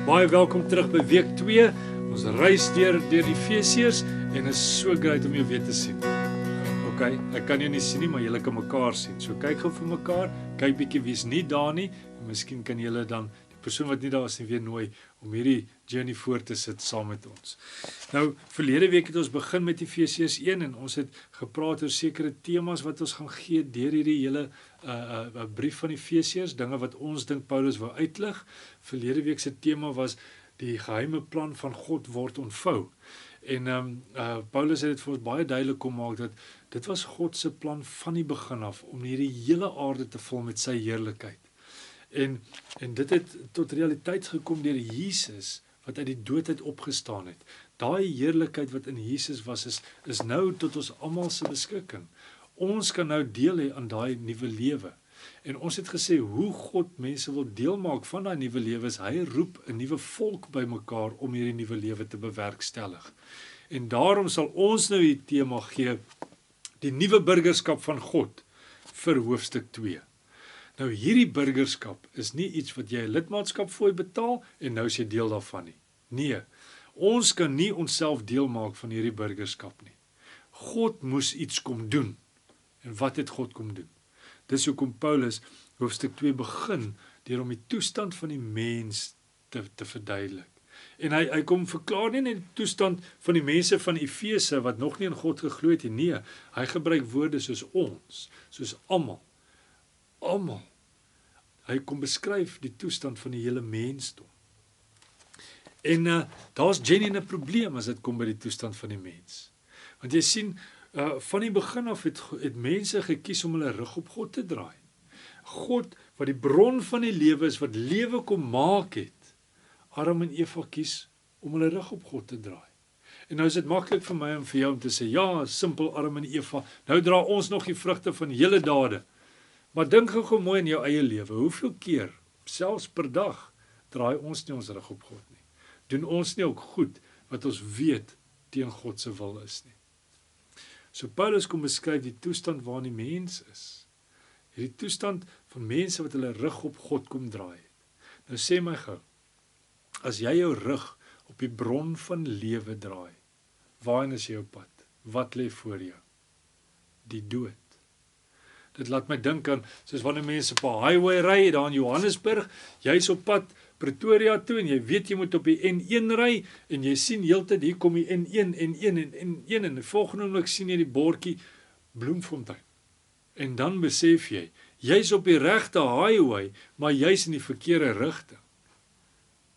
Baie welkom terug by week 2. Ons reis deur die Efesiërs en is so great om jou weer te sien. OK, ek kan jou nie sien nie, maar julle kan mekaar sien. So kyk gou vir mekaar, kyk bietjie wie's nie daar nie en miskien kan julle dan die persoon wat nie daar is nie weer nooi om hierdie journey voort te sit saam met ons. Nou, verlede week het ons begin met Efesiërs 1 en ons het gepraat oor sekere temas wat ons gaan gee deur hierdie hele brief van Efesiërs, dinge wat ons dink Paulus wou uitlig. Verlede week se tema was die geheime plan van God word ontvou. En Paulus het dit vir ons baie duidelik kom maak dat dit was God se plan van die begin af om hierdie hele aarde te vul met sy heerlikheid. En dit het tot realiteit gekom deur Jesus wat uit die dood uit opgestaan het. Daai heerlikheid wat in Jesus was is nou tot ons almal se beskikking. Ons kan nou deel hê aan daai nuwe lewe. En ons het gesê hoe God mense wil deel maak van daai nuwe lewe is hy roep 'n nuwe volk bymekaar om hierdie nuwe lewe te bewerkstellig. En daarom sal ons nou die tema gee die nuwe burgerskap van God vir hoofstuk 2. Nou hierdie burgerskap is nie iets wat jy 'n lidmaatskap fooi betaal en nou is jy deel daarvan nie. Nee, ons kan nie onsself deel maak van hierdie burgerskap nie. God moes iets kom doen. En wat het God kom doen? Dis hoekom Paulus hoofstuk 2 begin deur om die toestand van die mens te verduidelik. En hy kom verklaar nie net die toestand van die mense van Efese wat nog nie in God geglo het nie. Nee, hy gebruik woorde soos ons, soos almal. Hy kom beskryf die toestand van die hele mensdom. En daar's genuine 'n probleem as dit kom by die toestand van die mens. Want jy sien, van die begin af het mense gekies om hulle rug op God te draai. God, wat die bron van die lewe is, wat lewe kom maak het, Adam en Eva kies om hulle rug op God te draai. En nou is dit maklik vir my en vir jou om te sê, ja, simpel Adam en Eva, nou dra ons nog die vrugte van hele dade. Maar dink gou mooi in jou eie lewe, hoeveel keer, selfs per dag, draai ons nie ons rug op God nie. Doen ons nie ook goed wat ons weet teen God se wil is nie. So Paulus kom beskryf die toestand waarin die mens is. Hierdie toestand van mense wat hulle rug op God kom draai het. Nou sê my gou, as jy jou rug op die bron van lewe draai, waarheen is jou pad? Wat lê voor jou? Die dood. Dit laat my dink aan, soos wanneer mense op 'n highway ry, daar in Johannesburg, jy's op pad Pretoria toe, en jy weet jy moet op die N1 ry, en jy sien heeltyd, hier kom die N1, en die volgende oomblik sien jy die bordjie Bloemfontein. En dan besef jy, jy's op die regte highway, maar jy's in die verkeerde rigting.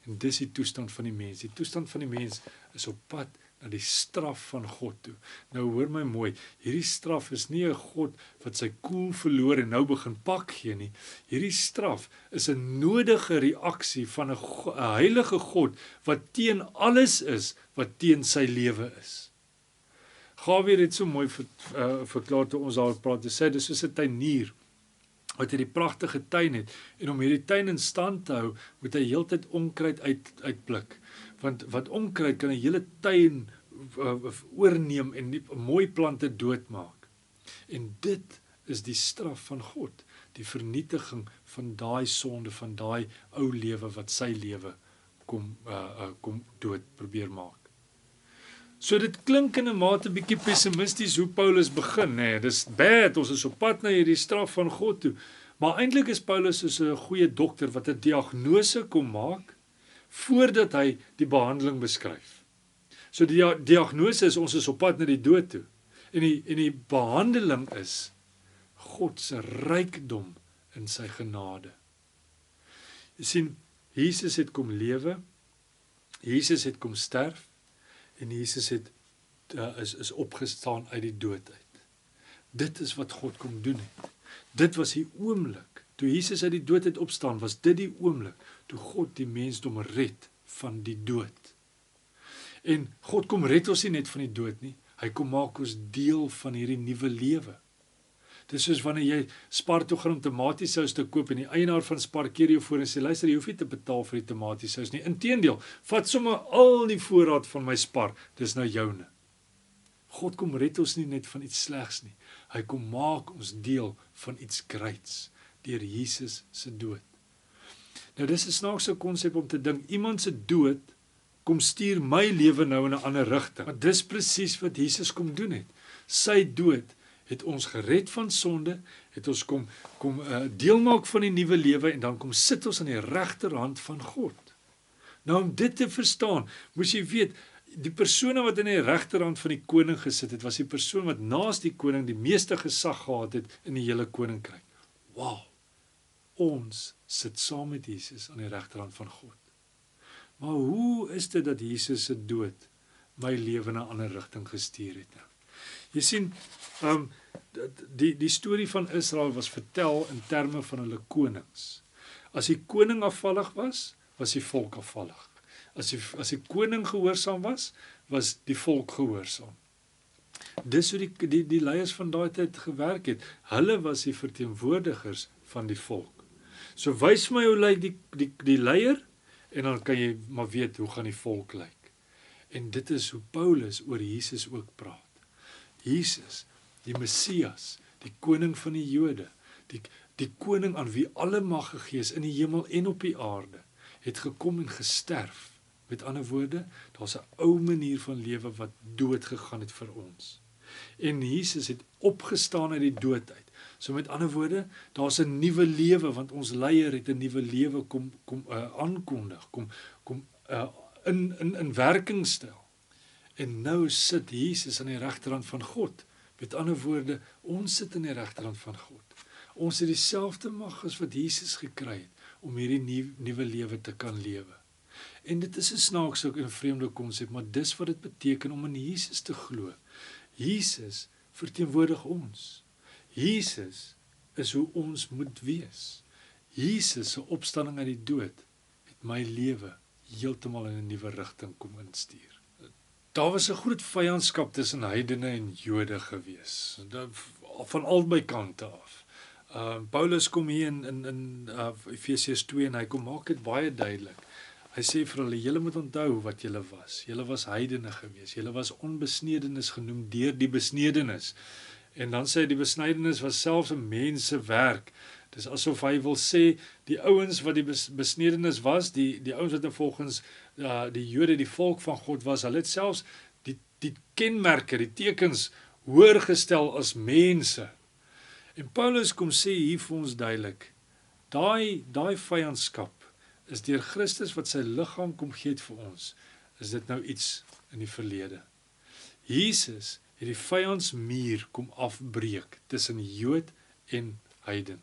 En dis die toestand van die mens. Die toestand van die mens is op pad na die straf van God toe. Nou hoor my mooi, hierdie straf is nie 'n God wat sy koel verloor en nou begin pak gee nie. Hierdie straf is 'n nodige reaksie van 'n heilige God wat teen alles is wat teen sy lewe is. Gawie het so mooi verklaar toe ons daar praat. Hy sê dis soos 'n tuinier wat hierdie pragtige tuin het, en om hierdie tuin in stand te hou, moet hy heeltyd onkruid uitpluk. Want wat onkruid kan 'n hele tuin oorneem en mooi plante doodmaak. En dit is die straf van God, die vernietiging van daai sonde, van daai ou lewe wat sy lewe kom dood probeer maak. So dit klink in 'n mate bietjie pessimisties hoe Paulus begin, nee, dis bad, ons is op pad na hierdie straf van God toe. Maar eintlik is Paulus soos 'n goeie dokter wat 'n diagnose kom maak voordat hy die behandeling beskryf. So die diagnose is ons is op pad na die dood toe. En die behandeling is God se rykdom in sy genade. Jy sien, Jesus het kom lewe, Jesus het kom sterf, en Jesus is opgestaan uit die dood uit. Dit is wat God kom doen het. Dit was die oomblik, toe Jesus uit die dood uit opstaan, was dit die oomblik, toe God die mensdom red van die dood. En God kom red ons nie net van die dood nie, hy kom maak ons deel van hierdie nuwe lewe. Dit is soos wanneer jy Spar toe gaan om tomatiesous te koop en die eienaar van Spar keer jou voor en sê, luister, jy hoef nie te betaal vir die tomatiesous nie. Inteendeel, vat sommer al die voorraad van my Spar, dis nou joune. God kom red ons nie net van iets slegs nie. Hy kom maak ons deel van iets greats deur Jesus se dood. Nou dis 'n snaakse konsep om te dink, iemand se dood kom stuur my lewe nou in 'n ander rigting. Maar dis presies wat Jesus kom doen het. Sy dood het ons gered van sonde, het ons kom deel maak van die nuwe lewe en dan kom sit ons aan die regterhand van God. Nou om dit te verstaan, moes jy weet, die persone wat in die regterhand van die koning gesit het, was die persoon wat naas die koning die meeste gesag gehad het in die hele koninkryk. Wow! Ons sit saam met Jesus aan die regterhand van God. Maar hoe is dit dat Jesus se dood my lewe in 'n ander rigting gestuur het nou? Jy sien, die storie van Israel was vertel in terme van hulle konings. As die koning afvallig was die volk afvallig. As die koning gehoorsaam was die volk gehoorsaam. Dis hoe die leiers van daai tyd gewerk het. Hulle was die verteenwoordigers van die volk. So wys my hoe lyk die leier, en dan kan jy maar weet hoe gaan die volk lyk. En dit is hoe Paulus oor Jesus ook praat. Jesus, die Messias, die koning van die Jode, die koning aan wie alle mag gegee is in die hemel en op die aarde, het gekom en gesterf. Met ander woorde, daar's 'n ou manier van lewe wat dood gegaan het vir ons. En Jesus het opgestaan uit die dood uit. So met ander woorde, daar's 'n nuwe lewe, want ons leier het 'n nuwe lewe kom aankondig, in werking stel. En nou sit Jesus aan die regterhand van God. Met ander woorde, ons sit aan die regterhand van God. Ons het dieselfde mag as wat Jesus gekry het, om hierdie nuwe lewe te kan lewe. En dit is 'n snaakse en 'n vreemde konsep, maar dis wat dit beteken om in Jesus te glo. Jesus verteenwoordig ons. Jesus is hoe ons moet wees. Jesus se opstanding uit die dood het my lewe heeltemal in 'n nuwe rigting kom instuur. Daar was 'n groot vyandskap tussen heidene en Jode gewees, van albei kante af. Paulus kom hier in Efesiers 2 en hy kom maak dit baie duidelik. Hy sê vir hulle, julle moet onthou wat julle was. Julle was heidene gewees. Julle was onbesnedenis genoem deur die besnedenis. En dan sê hy die besnydenis was selfs 'n mensewerk. Dis asof hy wil sê die ouens wat die besnedenis was, die ouens wat volgens die Jode, die volk van God was, hulle het selfs die kenmerke, die tekens hoër gestel as mense. En Paulus kom sê hier vir ons duidelik, daai vyandskap is deur Christus wat sy liggaam kom gee het vir ons, is dit nou iets in die verlede. Jesus het die vyandsmuur kom afbreek tussen Jood en heiden.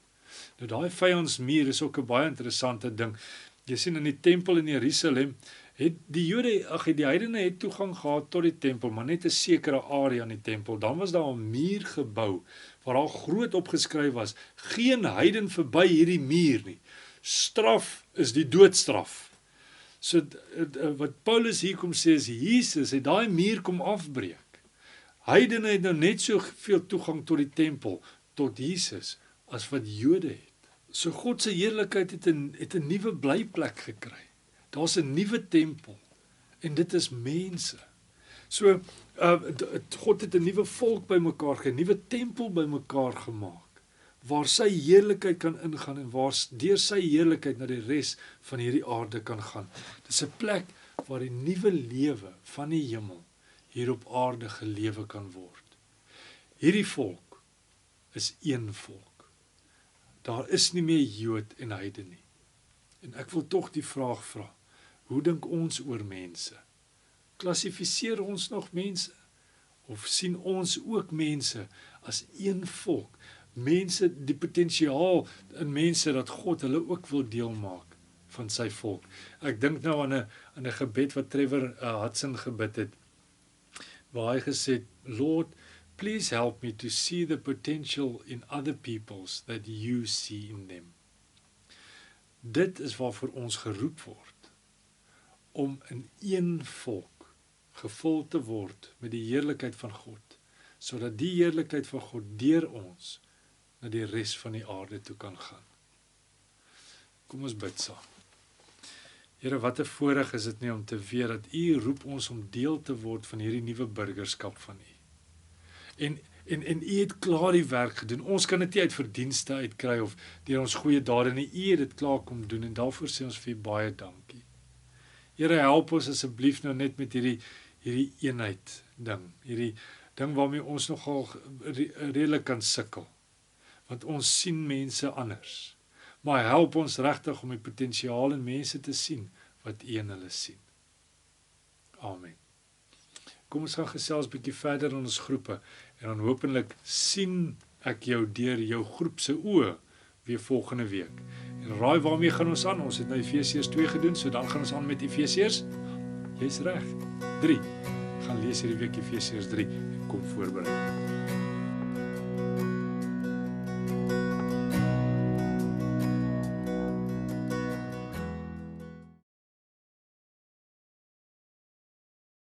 Nou daai vyandsmuur is ook 'n baie interessante ding. Jy sien in die tempel in Jerusalem, het die heidene het toegang gehad tot die tempel, maar net 'n sekere area in die tempel. Dan was daar 'n muur gebou, waar daar groot opgeskryf was, geen heiden verby hierdie muur nie. Straf is die doodstraf. So wat Paulus hier kom sê is, Jesus het daai muur kom afbreek. Heidene het nou net so veel toegang tot die tempel, tot Jesus, as wat Jode het. So God se heerlikheid het 'n nuwe blyplek gekry. Daar's 'n nuwe tempel, en dit is mense. So, God het 'n nuwe volk bymekaar, 'n nuwe tempel bymekaar gemaak, waar sy heerlikheid kan ingaan, en waar deur sy heerlikheid na die res van hierdie aarde kan gaan. Dis 'n plek waar die nuwe lewe van die hemel hier op aarde gelewe kan word. Hierdie volk is een volk. Daar is nie meer Jood en heiden nie. En ek wil tog die vraag vra, hoe dink ons oor mense? Klassifiseer ons nog mense? Of sien ons ook mense as een volk? Mense, die potensiaal in mense dat God hulle ook wil deel maak van sy volk. Ek dink nou aan 'n gebed wat Trevor Hudson gebid het, waar hy gesê het, Lord, please help me to see the potential in other peoples that you see in them. Dit is waarvoor ons geroep word, om in een volk gevul te word met die heerlikheid van God, sodat die heerlikheid van God deur ons na die res van die aarde toe kan gaan. Kom ons bid saam. Here, wat 'n voorreg is dit nie om te weet dat U roep ons om deel te word van hierdie nuwe burgerskap van U. En U het klaar die werk gedoen. Ons kan dit nie uit verdienste uitkry of deur ons goeie dade nie. U het dit klaar kom doen en daarvoor sê ons vir U baie dankie. Here, help ons asseblief nou net met hierdie eenheid ding. Hierdie ding waarmee ons nogal redelik kan sukkel. Want ons sien mense anders. Maar help ons regtig om die potensiaal in mense te sien wat U in hulle sien. Amen. Kom ons gaan gesels bietjie verder in ons groepe en dan hopelik sien ek jou deur jou groep se oë weer volgende week. En raai waarmee gaan ons aan? Ons het nou Efesiërs 2 gedoen, so dan gaan ons aan met Efesiërs. Jy's reg. 3. Gaan lees hierdie week Efesiërs 3 en kom voorberei.